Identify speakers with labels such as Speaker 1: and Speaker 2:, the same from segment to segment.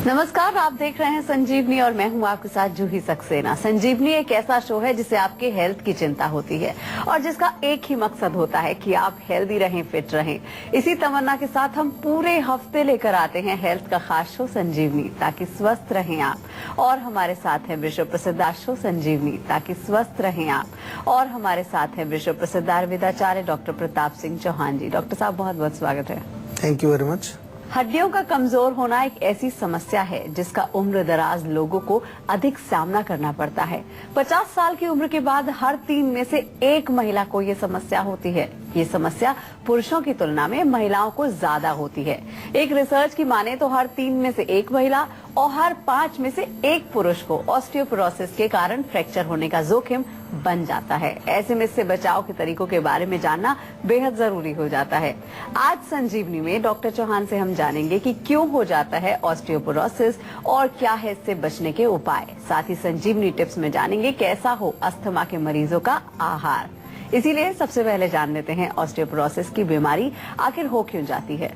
Speaker 1: नमस्कार, आप देख रहे हैं संजीवनी और मैं हूं आपके साथ जूही सक्सेना। संजीवनी एक ऐसा शो है जिसे आपके हेल्थ की चिंता होती है और जिसका एक ही मकसद होता है कि आप हेल्दी रहें, फिट रहें। इसी तमन्ना के साथ हम पूरे हफ्ते लेकर आते हैं हेल्थ का खास शो संजीवनी, ताकि स्वस्थ रहें आप। और हमारे साथ है विश्व प्रसिद्ध शो संजीवनी, ताकि स्वस्थ रहें आप। और हमारे साथ है विश्व प्रसिद्ध आयुर्वेदाचार्य डॉक्टर प्रताप सिंह चौहान जी। डॉक्टर साहब, बहुत बहुत स्वागत है।
Speaker 2: Thank you very much.
Speaker 1: हड्डियों का कमजोर होना एक ऐसी समस्या है जिसका उम्र दराज लोगों को अधिक सामना करना पड़ता है। 50 साल की उम्र के बाद हर 3 में से 1 महिला को ये समस्या होती है। ये समस्या पुरुषों की तुलना में महिलाओं को ज्यादा होती है। एक रिसर्च की माने तो हर 3 में से 1 महिला और हर 5 में से 1 पुरुष को ऑस्टियोपोरोसिस के कारण फ्रैक्चर होने का जोखिम बन जाता है। ऐसे में इससे बचाव के तरीकों के बारे में जानना बेहद जरूरी हो जाता है। आज संजीवनी में डॉक्टर चौहान से हम जानेंगे कि क्यों हो जाता है ऑस्टियोपोरोसिस और क्या है इससे बचने के उपाय। साथ ही संजीवनी टिप्स में जानेंगे कैसा हो अस्थमा के मरीजों का आहार। इसीलिए सबसे पहले जान लेते हैं ऑस्टियोपोरोसिस की बीमारी आखिर हो क्यों जाती है।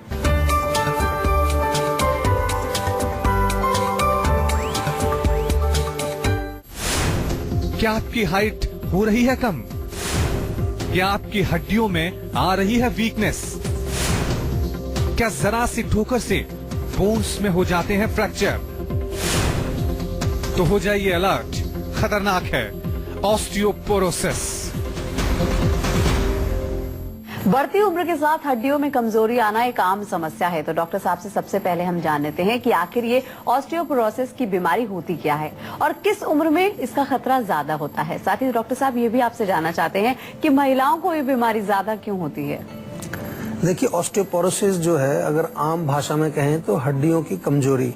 Speaker 3: क्या आपकी हाइट हो रही है कम? क्या आपकी हड्डियों में आ रही है वीकनेस? क्या जरा सी ठोकर से बोन्स में हो जाते हैं फ्रैक्चर? तो हो जाइए अलर्ट, खतरनाक है ऑस्टियोपोरोसिस।
Speaker 1: बढ़ती उम्र के साथ हड्डियों में कमजोरी आना एक आम समस्या है। तो डॉक्टर साहब से सबसे पहले हम जान लेते हैं कि आखिर ये ऑस्टियोपोरोसिस की बीमारी होती क्या है और किस उम्र में इसका खतरा ज्यादा होता है। साथ ही डॉक्टर साहब ये भी आपसे जानना चाहते हैं कि महिलाओं को ये बीमारी ज्यादा क्यों होती है।
Speaker 2: देखिए, ऑस्टियोपोरोसिस जो है, अगर आम भाषा में कहें तो हड्डियों की कमजोरी,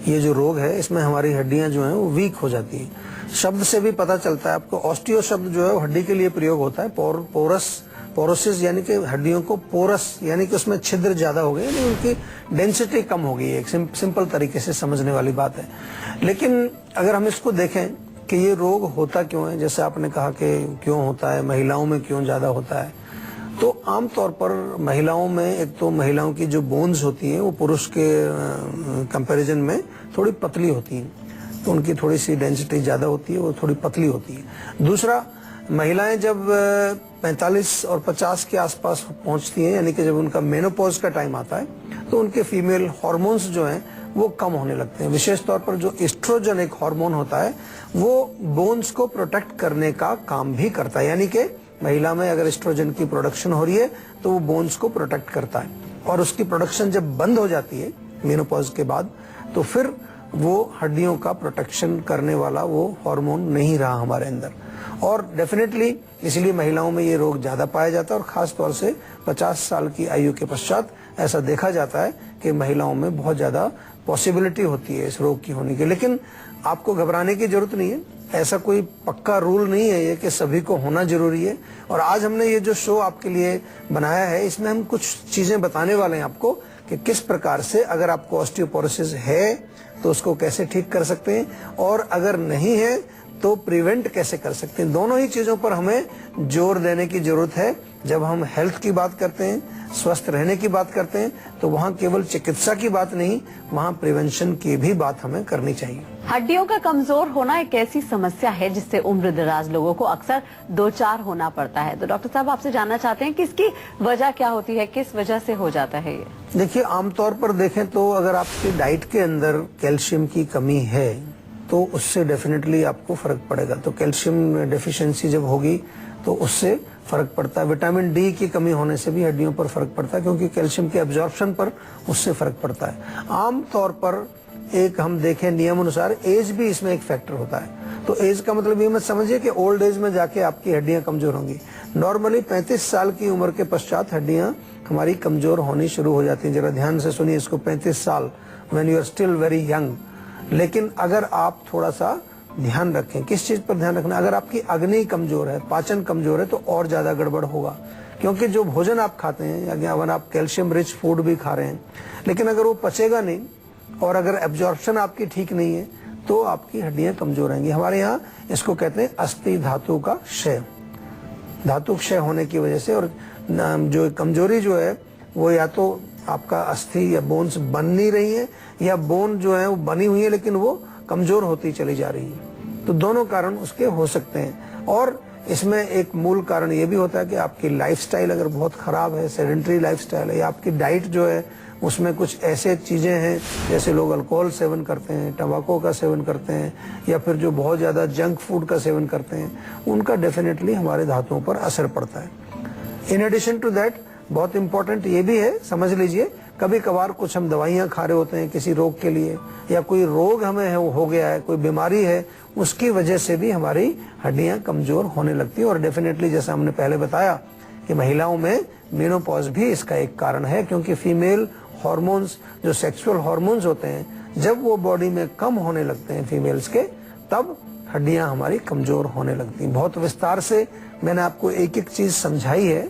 Speaker 2: ये जो रोग है इसमें हमारी हड्डियां जो हैं वो वीक हो जाती हैं। शब्द से भी पता चलता है आपको। ऑस्टियो शब्द जो है वो हड्डी के लिए प्रयोग होता है। पोरोसिस यानी कि हड्डियों को पोरस यानी कि उसमें छिद्र ज्यादा हो गए, यानी उनकी डेंसिटी कम हो गई है। एक सिंपल तरीके से समझने वाली बात है। लेकिन अगर हम इसको देखें कि ये रोग होता क्यों है, जैसे आपने कहा कि क्यों होता है, महिलाओं में क्यों ज्यादा होता है, तो आमतौर पर महिलाओं में एक तो महिलाओं की जो बोन्स होती हैं वो पुरुष के कंपैरिजन में थोड़ी पतली होती हैं, तो उनकी थोड़ी सी डेंसिटी ज्यादा होती है, वो थोड़ी पतली होती है। दूसरा, महिलाएं जब 45 और 50 के आसपास पहुंचती हैं, यानी कि जब उनका मेनोपॉज का टाइम आता है, तो उनके फीमेल हार्मोन्स जो हैं वो कम होने लगते हैं। विशेष तौर पर जो एस्ट्रोजन एक हार्मोन होता है वो बोन्स को प्रोटेक्ट करने का काम भी करता है। यानी कि महिला में अगर एस्ट्रोजन की प्रोडक्शन हो रही है तो वो बोन्स को प्रोटेक्ट करता है, और उसकी प्रोडक्शन जब बंद हो जाती है मेनोपॉज के बाद, तो फिर वो हड्डियों का प्रोटेक्शन करने वाला वो हार्मोन नहीं रहा हमारे अंदर, और डेफिनेटली इसलिए महिलाओं में ये रोग ज्यादा पाया जाता है। और खास तौर से 50 साल की आयु के पश्चात ऐसा देखा जाता है कि महिलाओं में बहुत ज्यादा पॉसिबिलिटी होती है इस रोग की होने की। लेकिन आपको घबराने की जरूरत नहीं है, ऐसा कोई पक्का रूल नहीं है ये कि सभी को होना जरूरी है। और आज हमने ये जो शो आपके लिए बनाया है, इसमें हम कुछ चीजें बताने वाले हैं आपको कि किस प्रकार से अगर आपको ऑस्टियोपोरोसिस है तो उसको कैसे ठीक कर सकते हैं, और अगर नहीं है तो प्रिवेंट कैसे कर सकते हैं। दोनों ही चीजों पर हमें जोर देने की जरूरत है। जब हम हेल्थ की बात करते हैं, स्वस्थ रहने की बात करते हैं, तो वहाँ केवल चिकित्सा की बात नहीं, वहाँ प्रिवेंशन की भी बात हमें करनी चाहिए।
Speaker 1: हड्डियों का कमजोर होना एक ऐसी समस्या है जिससे उम्र दराज लोगों को अक्सर दो चार होना पड़ता है। तो डॉक्टर साहब, आपसे जानना चाहते हैं कि इसकी वजह क्या होती है, किस वजह से हो जाता है ये।
Speaker 2: देखिए, आमतौर पर देखें तो अगर आपकी डाइट के अंदर कैल्शियम की कमी है तो उससे डेफिनेटली आपको फर्क पड़ेगा। तो कैल्शियम डेफिशिएंसी जब होगी तो उससे फर्क पड़ता है। विटामिन डी की कमी होने से भी हड्डियों पर फर्क पड़ता है, क्योंकि कैल्शियम के एब्जॉर्प्शन पर उससे फर्क पड़ता है। आम तौर पर एक हम देखें नियम अनुसार एज भी इसमें एक फैक्टर होता है। तो एज का मतलब ये मत समझिए कि ओल्ड एज में जाके आपकी हड्डियां कमजोर होंगी। नॉर्मली 35 साल की उम्र के पश्चात हड्डियां हमारी कमजोर होनी शुरू हो जाती हैं। जरा ध्यान से सुनिए इसको, 35 साल, when you are still very young. लेकिन अगर आप थोड़ा सा ध्यान रखें, किस चीज पर ध्यान रखना, अगर आपकी अग्नि कमजोर है, पाचन कमजोर है, तो और ज्यादा गड़बड़ होगा। क्योंकि जो भोजन आप खाते हैं, या अगर आप कैल्शियम रिच फूड भी खा रहे हैं, लेकिन अगर वो पचेगा नहीं और अगर एब्जॉर्प्शन आपकी ठीक नहीं है तो आपकी हड्डियां कमजोर रहेंगी। हमारे यहाँ इसको कहते हैं अस्थि धातु का क्षय। धातु क्षय होने की वजह से, और जो कमजोरी जो है वो या तो आपका अस्थि या बोन्स बन नहीं रही है, या बोन जो है वो बनी हुई है लेकिन वो कमजोर होती चली जा रही है। तो दोनों कारण उसके हो सकते हैं। और इसमें एक मूल कारण ये भी होता है कि आपकी लाइफस्टाइल अगर बहुत खराब है, सेडेंटरी लाइफस्टाइल है, या आपकी डाइट जो है उसमें कुछ ऐसे चीजें हैं, जैसे लोग अल्कोहल सेवन करते हैं, तंबाकू का सेवन करते हैं, या फिर जो बहुत ज्यादा जंक फूड का सेवन करते हैं, उनका डेफिनेटली हमारे धातुओं पर असर पड़ता है। इन एडिशन टू दैट बहुत इंपॉर्टेंट ये भी है, समझ लीजिए, कभी कभार कुछ हम दवाइयां खा रहे होते हैं किसी रोग के लिए, या कोई रोग हमें हो गया है, कोई बीमारी है, उसकी वजह से भी हमारी हड्डियां कमजोर होने लगती है। और डेफिनेटली जैसा हमने पहले बताया कि महिलाओं में मेनोपॉज भी इसका एक कारण है, क्योंकि फीमेल हार्मोन्स, जो सेक्सुअल हार्मोन्स होते हैं, जब वो बॉडी में कम होने लगते हैं फीमेल्स के, तब हड्डियां हमारी कमजोर होने लगती हैं। बहुत विस्तार से मैंने आपको एक एक चीज समझाई है।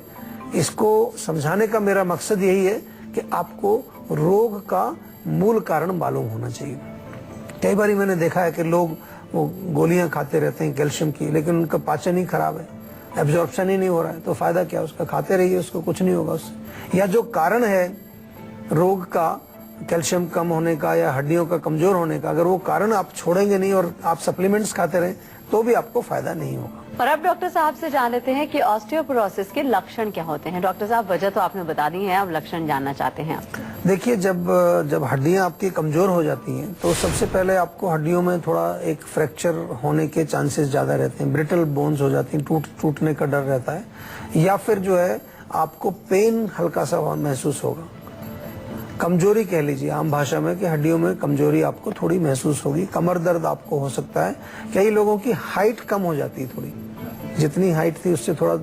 Speaker 2: इसको समझाने का मेरा मकसद यही है कि आपको रोग का मूल कारण मालूम होना चाहिए। कई बार मैंने देखा है कि लोग वो गोलियां खाते रहते हैं कैल्शियम की, लेकिन उनका पाचन ही खराब है, एब्जॉर्प्शन ही नहीं हो रहा है, तो फायदा क्या उसका? खाते रहिए, उसको कुछ नहीं होगा उससे। या जो कारण है रोग का, कैल्शियम कम होने का या हड्डियों का कमजोर होने का, अगर वो कारण आप छोड़ेंगे नहीं और आप सप्लीमेंट्स खाते रहें, तो भी आपको फायदा नहीं होगा।
Speaker 1: और अब डॉक्टर साहब से जान लेते हैं कि ऑस्टियोपोरोसिस के लक्षण क्या होते हैं। डॉक्टर साहब, वजह तो आपने बता दी है, अब लक्षण जानना चाहते हैं आप।
Speaker 2: देखिए, जब हड्डियां आपकी कमजोर हो जाती हैं, तो सबसे पहले आपको हड्डियों में थोड़ा एक फ्रैक्चर होने के चांसेस ज्यादा रहते हैं, ब्रिटल बोन्स हो जाती हैं, टूटने का डर रहता है, या फिर जो है आपको पेन हल्का सा महसूस होगा, कमजोरी कह लीजिए आम भाषा में, कि हड्डियों में कमजोरी आपको थोड़ी महसूस होगी। कमर दर्द आपको हो सकता है। कई लोगों की हाइट कम हो जाती है, थोड़ी जितनी हाइट थी उससे थोड़ा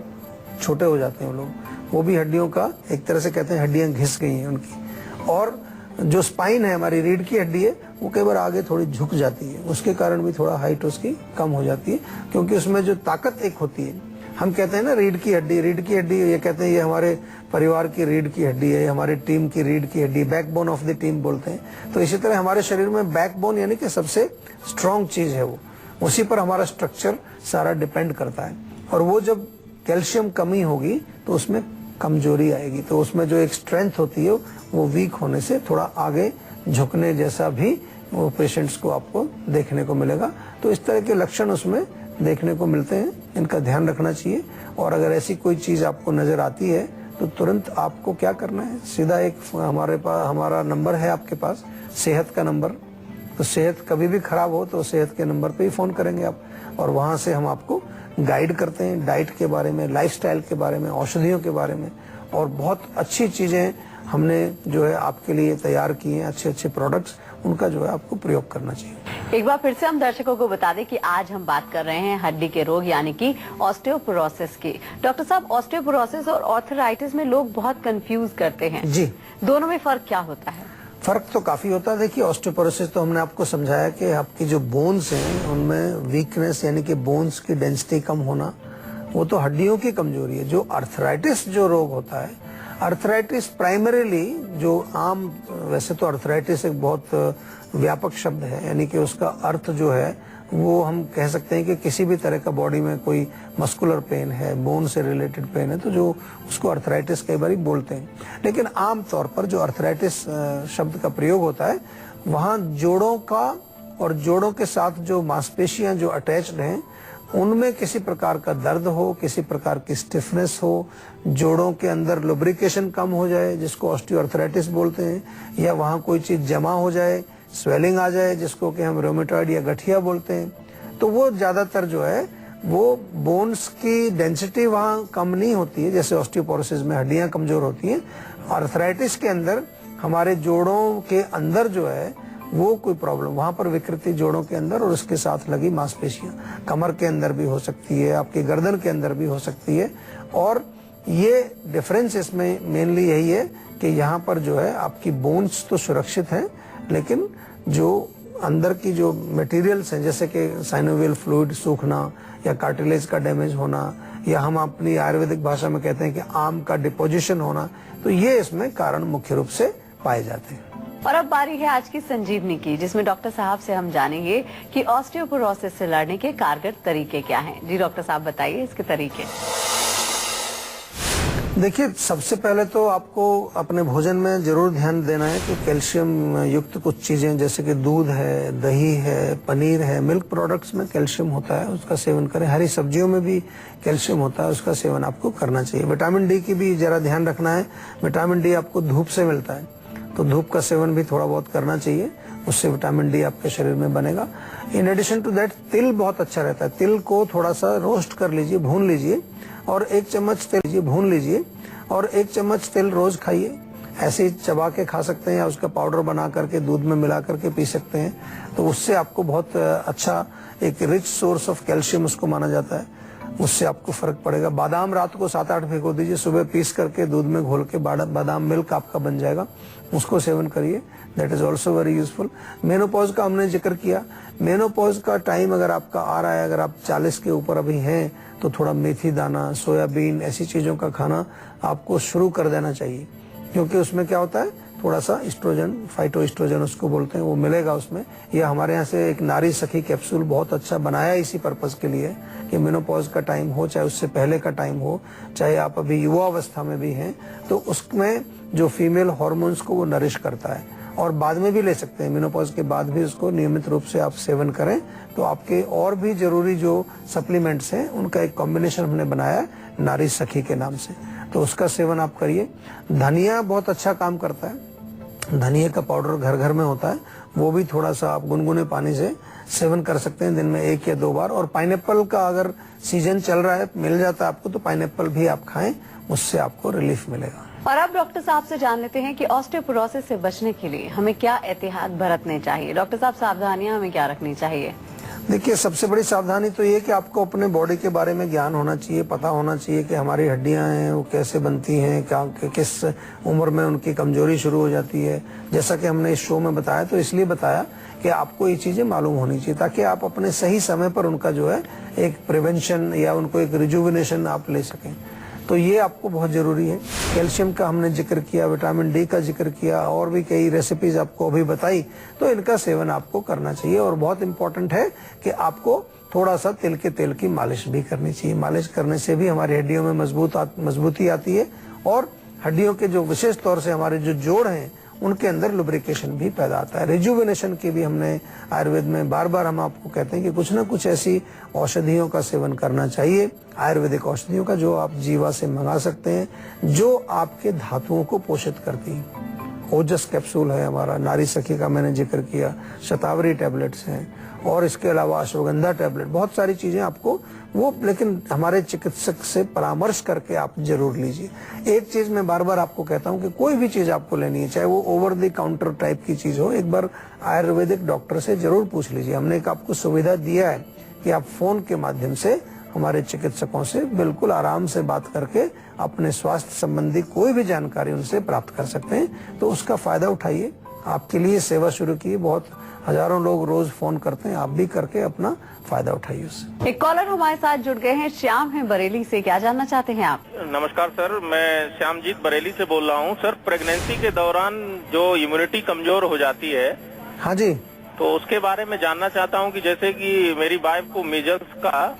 Speaker 2: छोटे हो जाते हैं वो लोग, वो भी हड्डियों का एक तरह से कहते हैं, हड्डियां घिस गई हैं उनकी। और जो स्पाइन है, हमारी रीढ़ की हड्डी है, वो कई बार आगे थोड़ी झुक जाती है, उसके कारण भी थोड़ा हाइट उसकी कम हो जाती है, क्योंकि उसमें जो ताकत एक होती है, हम कहते हैं ना रीढ़ की हड्डी, ये कहते हैं ये हमारे परिवार की रीढ़ की हड्डी है, हमारी टीम की रीढ़ की हड्डी, बैकबोन ऑफ द टीम बोलते हैं। तो इसी तरह हमारे शरीर में बैकबोन यानी कि सबसे स्ट्रॉन्ग चीज है वो, उसी पर हमारा स्ट्रक्चर सारा डिपेंड करता है। और वो जब कैल्शियम कमी होगी तो उसमें कमजोरी आएगी, तो उसमें जो एक स्ट्रेंथ होती है वो वीक होने से थोड़ा आगे झुकने जैसा भी वो पेशेंट्स को आपको देखने को मिलेगा। तो इस तरह के लक्षण उसमें देखने को मिलते हैं, इनका ध्यान रखना चाहिए। और अगर ऐसी कोई चीज आपको नजर आती है तो तुरंत आपको क्या करना है, सीधा एक हमारा नंबर है आपके पास, सेहत का नंबर। तो सेहत कभी भी खराब हो तो सेहत के नंबर पे ही फोन करेंगे आप, और वहां से हम आपको गाइड करते हैं डाइट के बारे में, लाइफस्टाइल के बारे में, औषधियों के बारे में, और बहुत अच्छी चीजें हमने जो है आपके लिए तैयार की हैं, अच्छे प्रोडक्ट्स, उनका जो है आपको प्रयोग करना चाहिए।
Speaker 1: एक बार फिर से हम दर्शकों को बता दें कि आज हम बात कर रहे हैं हड्डी के रोग यानी कि ऑस्टियोपोरोसिस की। डॉक्टर साहब, ऑस्टियोपोरोसिस और आर्थराइटिस में लोग बहुत कंफ्यूज करते हैं
Speaker 2: जी,
Speaker 1: दोनों में फर्क क्या होता है?
Speaker 2: फर्क तो काफी होता है। देखिए, ऑस्टियोपोरोसिस तो हमने आपको समझाया कि आपकी जो बोन्स हैं उनमें वीकनेस यानी कि बोन्स की डेंसिटी कम होना, वो तो हड्डियों की कमजोरी है। जो आर्थराइटिस जो रोग होता है, आर्थराइटिस प्राइमरीली जो आम, वैसे तो आर्थराइटिस एक बहुत व्यापक शब्द है, यानी कि उसका अर्थ जो है वो हम कह सकते हैं कि किसी भी तरह का बॉडी में कोई मस्कुलर पेन है, बोन से रिलेटेड पेन है, तो जो उसको आर्थराइटिस कई बार बोलते हैं। लेकिन आम तौर पर जो आर्थराइटिस शब्द का प्रयोग होता है, वहाँ जोड़ों का और जोड़ों के साथ जो मांसपेशियां जो अटैच्ड हैं, उनमें किसी प्रकार का दर्द हो, किसी प्रकार की स्टिफनेस हो, जोड़ों के अंदर लुब्रिकेशन कम हो जाए, जिसको ऑस्टियोआर्थराइटिस बोलते हैं, या वहाँ कोई चीज जमा हो जाए, स्वेलिंग आ जाए, जिसको कि हम रोमेटॉइड या गठिया बोलते हैं, तो वो ज्यादातर जो है वो बोन्स की डेंसिटी वहाँ कम नहीं होती है, जैसे ऑस्टियोपोरोसिस में हड्डियां कमजोर होती हैं। आर्थराइटिस के अंदर हमारे जोड़ों के अंदर जो है वो कोई प्रॉब्लम, वहां पर विकृति जोड़ों के अंदर और उसके साथ लगी मांसपेशियां, कमर के अंदर भी हो सकती है, आपकी गर्दन के अंदर भी हो सकती है। और ये डिफरेंस इसमें मेनली यही है कि यहाँ पर जो है आपकी बोन्स तो सुरक्षित हैं, लेकिन जो अंदर की जो मटेरियल्स हैं, जैसे कि साइनोवियल फ्लूइड सूखना या कार्टिलेज का डैमेज होना, या हम अपनी आयुर्वेदिक भाषा में कहते हैं कि आम का डिपोजिशन होना, तो ये इसमें कारण मुख्य रूप से पाए जाते हैं।
Speaker 1: और अब बारी है आज की संजीवनी की, जिसमें डॉक्टर साहब से हम जानेंगे कि ऑस्टियोपोरोसिस से लड़ने के कारगर तरीके क्या हैं। जी डॉक्टर साहब, बताइए इसके तरीके।
Speaker 2: देखिए, सबसे पहले तो आपको अपने भोजन में जरूर ध्यान देना है कि कैल्शियम युक्त कुछ चीजें जैसे कि दूध है, दही है, पनीर है, मिल्क प्रोडक्ट्स में कैल्शियम होता है, उसका सेवन करें। हरी सब्जियों में भी कैल्शियम होता है, उसका सेवन आपको करना चाहिए। विटामिन डी की भी जरा ध्यान रखना है। विटामिन डी आपको धूप से मिलता है, तो धूप का सेवन भी थोड़ा बहुत करना चाहिए, उससे विटामिन डी आपके शरीर में बनेगा। इन एडिशन टू दैट, तिल बहुत अच्छा रहता है। तिल को थोड़ा सा रोस्ट कर लीजिए, भून लीजिए, और 1 चम्मच तेल भून लीजिए और 1 चम्मच तेल रोज खाइए। ऐसे ही चबा के खा सकते हैं या उसका पाउडर बना करके दूध में मिला करके पी सकते हैं। तो उससे आपको बहुत अच्छा एक रिच सोर्स ऑफ कैल्शियम उसको माना जाता है, उससे आपको फर्क पड़ेगा। बादाम रात को 7-8 भिगो दीजिए, सुबह पीस करके दूध में घोल के बादाम मिल्क आपका बन जाएगा, उसको सेवन करिए। That is also very useful. Menopause का हमने जिक्र किया। मेनोपॉज का टाइम अगर आपका आ रहा है, अगर आप 40 के ऊपर अभी हैं, तो थोड़ा मेथी दाना, सोयाबीन, ऐसी चीजों का खाना आपको शुरू कर देना चाहिए, क्योंकि उसमें क्या होता है, थोड़ा सा एस्ट्रोजन, फाइटोएस्ट्रोजन उसको बोलते हैं, वो मिलेगा उसमें। या हमारे यहाँ से एक नारी सखी कैप्सूल बहुत अच्छा बनाया इसी पर्पज के लिए कि मेनोपॉज का टाइम हो, चाहे उससे पहले का टाइम हो, चाहे आप अभी युवा अवस्था में भी हैं, तो उसमें जो फीमेल हार्मोन्स को वो नरिश करता है। और बाद में भी ले सकते हैं, मेनोपॉज के बाद भी उसको नियमित रूप से आप सेवन करें, तो आपके और भी जरूरी जो सप्लीमेंट्स हैं उनका एक कॉम्बिनेशन हमने बनाया है नारी सखी के नाम से, तो उसका सेवन आप करिए। धनिया बहुत अच्छा काम करता है, धनिया का पाउडर घर घर में होता है, वो भी थोड़ा सा आप गुनगुने पानी से सेवन कर सकते हैं दिन में 1 या 2 बार। और पाइनएप्पल का अगर सीजन चल रहा है, मिल जाता है आपको, तो पाइनएप्पल भी आप खाएं, उससे आपको रिलीफ मिलेगा।
Speaker 1: और अब डॉक्टर साहब से जान लेते हैं कि ऑस्टियोपोरोसिस से बचने के लिए हमें क्या एहतियात बरतने चाहिए। डॉक्टर साहब, सावधानियां हमें क्या रखनी चाहिए?
Speaker 2: देखिए, सबसे बड़ी सावधानी तो ये कि आपको अपने बॉडी के बारे में ज्ञान होना चाहिए, पता होना चाहिए कि हमारी हड्डियां हैं वो कैसे बनती हैं, क्या किस उम्र में उनकी कमजोरी शुरू हो जाती है। जैसा कि हमने इस शो में बताया, तो इसलिए बताया कि आपको ये चीजें मालूम होनी चाहिए, ताकि आप अपने सही समय पर उनका जो है एक प्रिवेंशन या उनको एक रिजुविनेशन आप ले सकें। तो ये आपको बहुत जरूरी है। कैल्शियम का हमने जिक्र किया, विटामिन डी का जिक्र किया, और भी कई रेसिपीज आपको अभी बताई, तो इनका सेवन आपको करना चाहिए। और बहुत इंपॉर्टेंट है कि आपको थोड़ा सा तिल के तेल की मालिश भी करनी चाहिए। मालिश करने से भी हमारी हड्डियों में मजबूती आती है, और हड्डियों के जो विशेष तौर से हमारे जो जोड़ हैं उनके अंदर लुब्रिकेशन भी पैदा आता है। रिजुविनेशन की भी हमने आयुर्वेद में बार बार हम आपको कहते हैं कि कुछ ना कुछ ऐसी औषधियों का सेवन करना चाहिए, आयुर्वेदिक औषधियों का, जो आप जीवा से मंगा सकते हैं, जो आपके धातुओं को पोषित करती है। ओजस कैप्सूल है हमारा, नारी सखी का मैंने जिक्र किया, शतावरी टैबलेट्स हैं, और इसके अलावा अश्वगंधा टैबलेट, बहुत सारी चीजें आपको वो, लेकिन हमारे चिकित्सक से परामर्श करके आप जरूर लीजिए। एक चीज मैं बार बार आपको कहता हूं कि कोई भी चीज आपको लेनी है, चाहे वो ओवर द काउंटर टाइप की चीज हो, एक बार आयुर्वेदिक डॉक्टर से जरूर पूछ लीजिए। हमने एक आपको सुविधा दिया है कि आप फोन के माध्यम से हमारे चिकित्सकों से बिल्कुल आराम से बात करके अपने स्वास्थ्य संबंधी कोई भी जानकारी उनसे प्राप्त कर सकते हैं, तो उसका फायदा उठाइए। आपके लिए सेवा शुरू की, बहुत हजारों लोग रोज फोन करते हैं, आप भी करके अपना फायदा उठाइए उससे।
Speaker 1: एक कॉलर हमारे साथ जुड़ गए हैं, श्याम है बरेली से, क्या जानना चाहते हैं आप?
Speaker 4: नमस्कार सर, मैं श्यामजीत बरेली से बोल रहा हूँ। सर, प्रेगनेंसी के दौरान जो इम्यूनिटी कमजोर हो जाती है,
Speaker 2: हाँ जी,
Speaker 4: तो उसके बारे में जानना चाहता हूँ कि जैसे कि मेरी वाइफ को मीजल्स का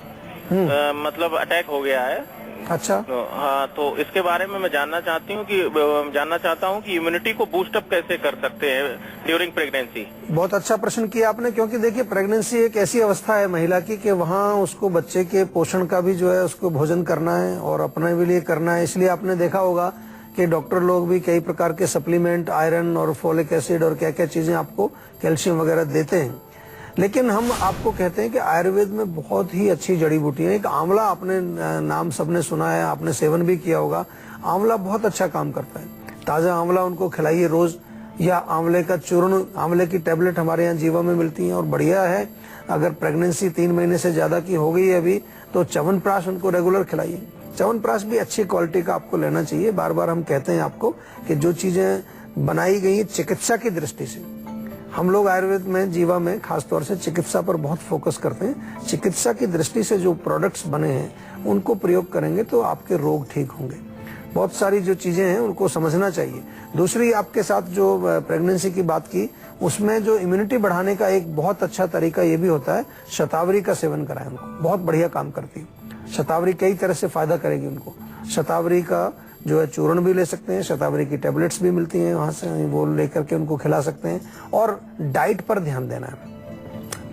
Speaker 4: मतलब अटैक हो गया है।
Speaker 2: अच्छा,
Speaker 4: हाँ, तो इसके बारे में मैं जानना चाहता हूँ कि इम्यूनिटी को बूस्ट अप कैसे कर सकते हैं ड्यूरिंग प्रेगनेंसी।
Speaker 2: बहुत अच्छा प्रश्न किया आपने, क्योंकि देखिए प्रेगनेंसी एक ऐसी अवस्था है महिला की कि वहाँ उसको बच्चे के पोषण का भी जो है उसको भोजन करना है और अपने भी लिए करना है। इसलिए आपने देखा होगा कि डॉक्टर लोग भी कई प्रकार के सप्लीमेंट, आयरन और फोलिक एसिड और क्या क्या चीजें आपको, कैल्शियम वगैरह देते हैं। लेकिन हम आपको कहते हैं कि आयुर्वेद में बहुत ही अच्छी जड़ी बूटी है। एक आंवला, आपने नाम सबने सुना है, आपने सेवन भी किया होगा। आंवला बहुत अच्छा काम करता है। ताजा आंवला उनको खिलाइए रोज, या आंवले का चूर्ण, आंवले की टैबलेट हमारे यहाँ जीवा में मिलती है, और बढ़िया है। अगर प्रेगनेंसी 3 महीने से ज्यादा की हो गई है अभी, तो च्यवनप्राश उनको रेगुलर खिलाइए। च्यवनप्राश भी अच्छी क्वालिटी का आपको लेना चाहिए। बार बार हम कहते हैं आपको कि जो चीजें बनाई गई है चिकित्सा की दृष्टि से, हम लोग आयुर्वेद में, जीवा में खासतौर से चिकित्सा पर बहुत फोकस करते हैं। चिकित्सा की दृष्टि से जो प्रोडक्ट्स बने हैं उनको प्रयोग करेंगे तो आपके रोग ठीक होंगे। बहुत सारी जो चीजें हैं उनको समझना चाहिए। दूसरी, आपके साथ जो प्रेगनेंसी की बात की, उसमें जो इम्यूनिटी बढ़ाने का एक बहुत अच्छा तरीका ये भी होता है, शतावरी का सेवन कराएं उनको, बहुत बढ़िया काम करती है शतावरी, कई तरह से फायदा करेगी उनको। शतावरी का जो है चूर्ण भी ले सकते हैं, शतावरी की टेबलेट्स भी मिलती हैं वहाँ से, वो लेकर के उनको खिला सकते हैं। और डाइट पर ध्यान देना है,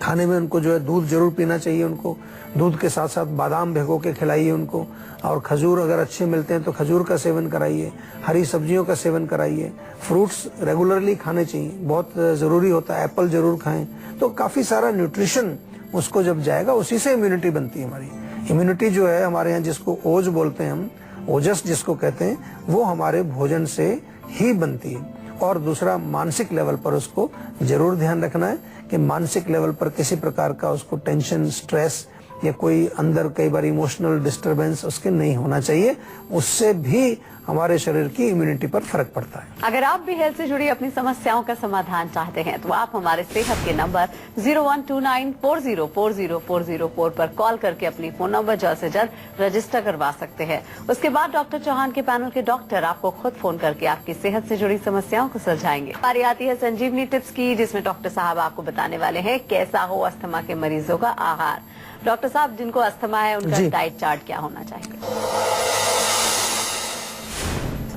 Speaker 2: खाने में उनको जो है दूध जरूर पीना चाहिए, उनको दूध के साथ साथ बादाम भिगो के खिलाइए उनको, और खजूर अगर अच्छे मिलते हैं तो खजूर का सेवन कराइए, हरी सब्जियों का सेवन कराइए, फ्रूट्स रेगुलरली खाने चाहिए, बहुत जरूरी होता है, एप्पल जरूर खाएं। तो काफी सारा न्यूट्रिशन उसको जब जाएगा, उसी से इम्यूनिटी बनती है हमारी। इम्यूनिटी जो है हमारे यहाँ जिसको ओज बोलते हैं हम, ओजस जिसको कहते हैं, वो हमारे भोजन से ही बनती है। और दूसरा, मानसिक लेवल पर उसको जरूर ध्यान रखना है कि मानसिक लेवल पर किसी प्रकार का उसको टेंशन, स्ट्रेस या कोई अंदर कई बार इमोशनल डिस्टरबेंस उसके नहीं होना चाहिए। उससे भी हमारे शरीर की इम्यूनिटी पर फर्क पड़ता है।
Speaker 1: अगर आप भी हेल्थ से जुड़ी अपनी समस्याओं का समाधान चाहते हैं तो आप हमारे सेहत के नंबर 0129404040 पर कॉल करके अपनी फोन नंबर जल्द से जल्द रजिस्टर करवा सकते हैं। उसके बाद डॉक्टर चौहान के पैनल के डॉक्टर आपको खुद फोन करके आपकी सेहत से जुड़ी समस्याओं को सुलझाएंगे। बारी आती है संजीवनी टिप्स की, जिसमें डॉक्टर साहब आपको बताने वाले हैं कैसा हो अस्थमा के मरीजों का आहार। डॉक्टर साहब, जिनको अस्थमा है उनका डाइट चार्ट क्या होना चाहिए?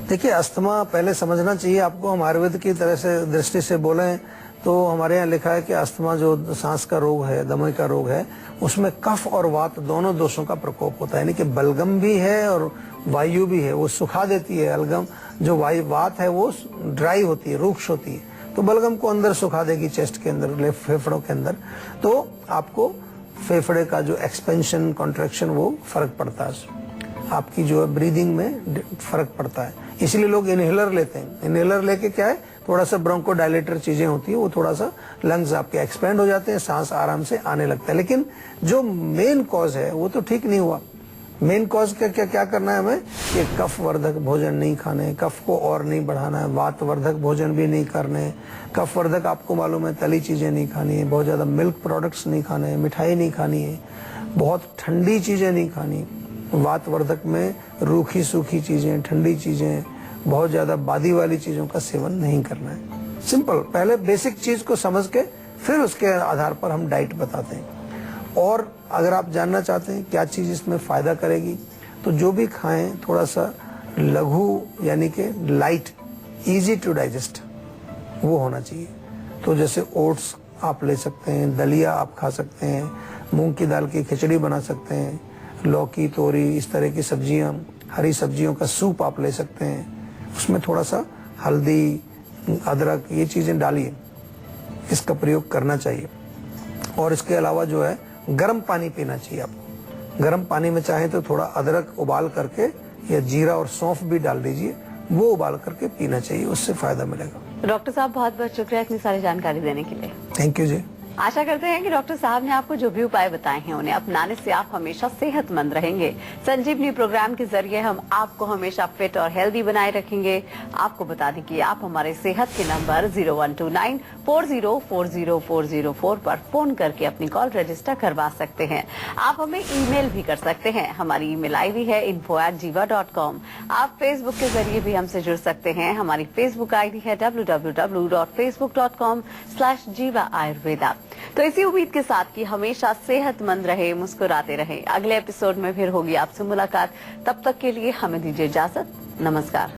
Speaker 2: देखिए, अस्थमा पहले समझना चाहिए आपको। हम आयुर्वेद की तरह से दृष्टि से बोलें तो हमारे यहाँ लिखा है कि अस्थमा जो सांस का रोग है, दमे का रोग है, उसमें कफ और वात दोनों दोषों का प्रकोप होता है। यानी कि बलगम भी है और वायु भी है, वो सुखा देती है। अलगम जो वात है वो ड्राई होती है, रूक्ष होती है, तो बलगम को अंदर सुखा देगी, चेस्ट के अंदर, फेफड़ों के अंदर। तो आपको फेफड़े का जो एक्सपेंशन, कॉन्ट्रैक्शन, वो फर्क पड़ता है, आपकी जो है ब्रीदिंग में फर्क पड़ता है। इसलिए लोग इनहेलर लेते हैं। इनहेलर लेके क्या है, थोड़ा सा ब्रोंकोडायलेटर चीजें होती है, वो थोड़ा सा लंग्स आपके एक्सपेंड हो जाते हैं, सांस आराम से आने लगता है। लेकिन जो मेन कॉज है वो तो ठीक नहीं हुआ। मेन कॉज क्या करना है हमें कि कफ वर्धक भोजन नहीं खाने, कफ को और नहीं बढ़ाना है, वात वर्धक भोजन भी नहीं करने। कफ वर्धक आपको मालूम है, तली चीजें नहीं खानी है, बहुत ज्यादा मिल्क प्रोडक्ट्स नहीं खाने हैं, मिठाई नहीं खानी है, बहुत ठंडी चीजें नहीं खानी। वात वर्धक में रूखी सूखी चीजें, ठंडी चीजें, बहुत ज्यादा बादी वाली चीजों का सेवन नहीं करना है। सिंपल, पहले बेसिक चीज को समझ के फिर उसके आधार पर हम डाइट बताते हैं। और अगर आप जानना चाहते हैं क्या चीज इसमें फायदा करेगी, तो जो भी खाएं थोड़ा सा लघु, यानी कि लाइट, इजी टू डाइजेस्ट वो होना चाहिए। तो जैसे ओट्स आप ले सकते हैं, दलिया आप खा सकते हैं, मूंग की दाल की खिचड़ी बना सकते हैं, लौकी, तोरी, इस तरह की सब्जियां, हरी सब्जियों का सूप आप ले सकते हैं। उसमें थोड़ा सा हल्दी, अदरक, ये चीजें डालिए, इसका प्रयोग करना चाहिए। और इसके अलावा जो है गर्म पानी पीना चाहिए आपको। गर्म पानी में चाहे तो थोड़ा अदरक उबाल करके या जीरा और सौंफ भी डाल दीजिए, वो उबाल करके पीना चाहिए, उससे फायदा मिलेगा।
Speaker 1: डॉक्टर साहब, बहुत बहुत शुक्रिया इतनी सारी जानकारी देने के लिए।
Speaker 2: थैंक यू जी।
Speaker 1: आशा करते हैं कि डॉक्टर साहब ने आपको जो भी उपाय बताए हैं उन्हें अपनाने से आप हमेशा सेहतमंद रहेंगे। संजीवनी प्रोग्राम के जरिए हम आपको हमेशा फिट और हेल्दी बनाए रखेंगे। आपको बता दें कि आप हमारे सेहत के नंबर 0129404040 पर फोन करके अपनी कॉल रजिस्टर करवा सकते हैं। आप हमें ईमेल भी कर सकते हैं। हमारी ईमेल आईडी है info@jiva.com। आप फेसबुक के जरिए भी हमसे जुड़ सकते हैं। हमारी फेसबुक आईडी है www.facebook.com/jiva ayurveda। तो इसी उम्मीद के साथ कि हमेशा सेहतमंद रहे, मुस्कुराते रहे। अगले एपिसोड में फिर होगी आपसे मुलाकात। तब तक के लिए हमें दीजिए इजाजत। नमस्कार।